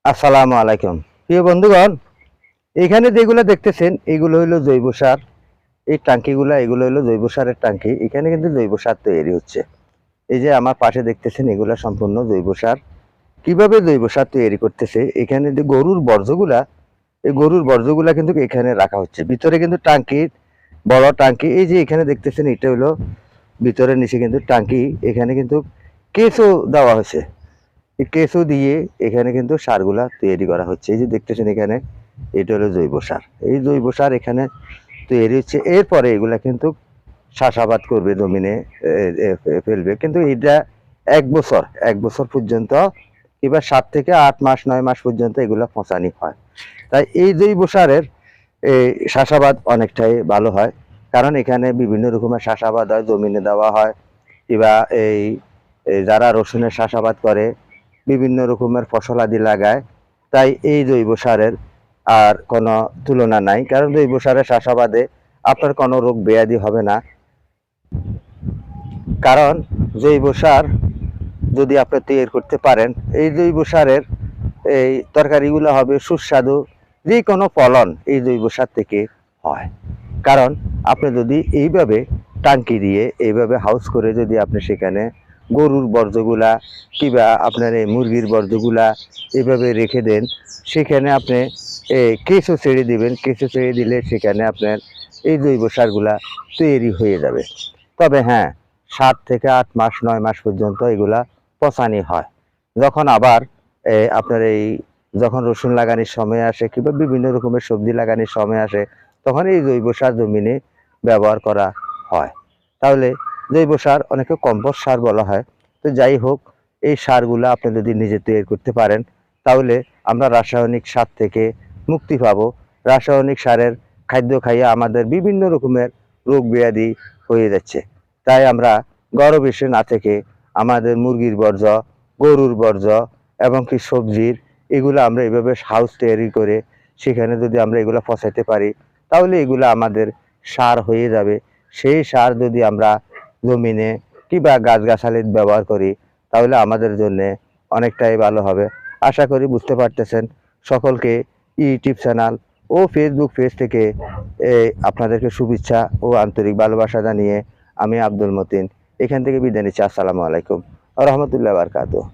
আসসালামু আলাইকুম প্রিয় বন্ধুগণ, এখানে যেগুলো দেখতেছেন এগুলো হলো জৈব সার। এই টাঙ্কিগুলো এগুলো হলো জৈব সারের টাঙ্কি। এখানে কিন্তু জৈব সার তৈরি হচ্ছে। এই যে আমার পাশে দেখতেছেন এগুলা সম্পূর্ণ জৈব সার। কিভাবে জৈব সার তৈরি করতেছে, এখানে যে গরুর বর্জ্যগুলা, এই গরুর বর্জ্যগুলা কিন্তু এখানে রাখা হচ্ছে। ভিতরে কিন্তু টাঙ্কি, বড় টাঙ্কি। এই যে এখানে দেখতেছেন এটা হলো ভিতরের নিচে কিন্তু টাঙ্কি। এখানে কিন্তু কেঁচো দেওয়া হয়েছে। এই কেঁচো দিয়ে এখানে কিন্তু সারগুলা তৈরি করা হচ্ছে। এই যে দেখতেছেন এখানে এটা হলো জৈব সার। এই জৈব সার এখানে তৈরি হচ্ছে। এরপরে এগুলা কিন্তু চাষাবাদ করবে, জমিনে ফেলবে। কিন্তু এটা 1 বছর পর্যন্ত, এবার 7 থেকে 8 মাস 9 মাস পর্যন্ত এগুলা পচানি হয়। তাই এই জৈব সারের চাষাবাদ অনেকটাই ভালো হয়। কারণ এখানে বিভিন্ন রকমের চাষাবাদ হয়, জমিনে দেওয়া হয়। কিংবা যারা রসুনের চাষাবাদ করে, বিভিন্ন রকমের ফসলাদি লাগায়। তাই এই জৈব সারের আর কোনো তুলনা নাই। কারণ জৈব সারের চাষাবাদে আপনার কোনো রোগ ব্যাধি হবে না। কারণ জৈব সার যদি আপনি তৈরি করতে পারেন, এই জৈব সারের এই তরকারিগুলো হবে সুস্বাদু। যে কোনো ফলন এই জৈব সার থেকে হয়। কারণ আপনি যদি এইভাবে টাঙ্কি দিয়ে এইভাবে হাউস করে যদি আপনি সেখানে গরুর বর্জ্যগুলা কিংবা আপনার এই মুরগির বর্জ্যগুলা এভাবে রেখে দেন, সেখানে আপনি কেঁচো ছেড়ে দিবেন। কেঁচো ছেড়ে দিলে সেখানে আপনার এই জৈব সারগুলা তৈরি হয়ে যাবে। তবে হ্যাঁ, 7 থেকে 8 মাস 9 মাস পর্যন্ত এগুলা পচানি হয়। যখন আবার আপনার যখন রসুন লাগানোর সময় আসে কিংবা বিভিন্ন রকমের সবজি লাগানোর সময় আসে, তখন এই জৈব সার জমিনে ব্যবহার করা হয়। তাহলে জৈব সার অনেকে কম্পোস্ট সার বলা হয়। তো যাই হোক, এই সারগুলো আপনি যদি নিজে তৈরি করতে পারেন, তাহলে আমরা রাসায়নিক সার থেকে মুক্তি পাবো। রাসায়নিক সারের খাদ্য খাইয়ে আমাদের বিভিন্ন রকমের রোগ ব্যাধি হয়ে যাচ্ছে। তাই আমরা গরু বেশি না থেকে আমাদের মুরগির বর্জ্য, গরুর বর্জ্য এবং কি সবজির, এগুলো আমরা এভাবে হাউস তৈরি করে সেখানে যদি আমরা এগুলো পচাইতে পারি, তাহলে এগুলো আমাদের সার হয়ে যাবে। সেই সার যদি আমরা জমিনে কিংবা গাছগাছালির ব্যবহার করি, তাহলে আমাদের জন্য অনেকটাই ভালো হবে। আশা করি বুঝতে পারতেছেন। সকলকে ইউটিউব চ্যানেল ও ফেসবুক পেজ থেকে আপনাদেরকে শুভেচ্ছা ও আন্তরিক ভালোবাসা জানিয়ে আমি আব্দুল মতিন এখান থেকে বিদায় নিচ্ছি। আসসালামু আলাইকুম ওয়া রাহমাতুল্লাহি ওয়া বারাকাতুহু।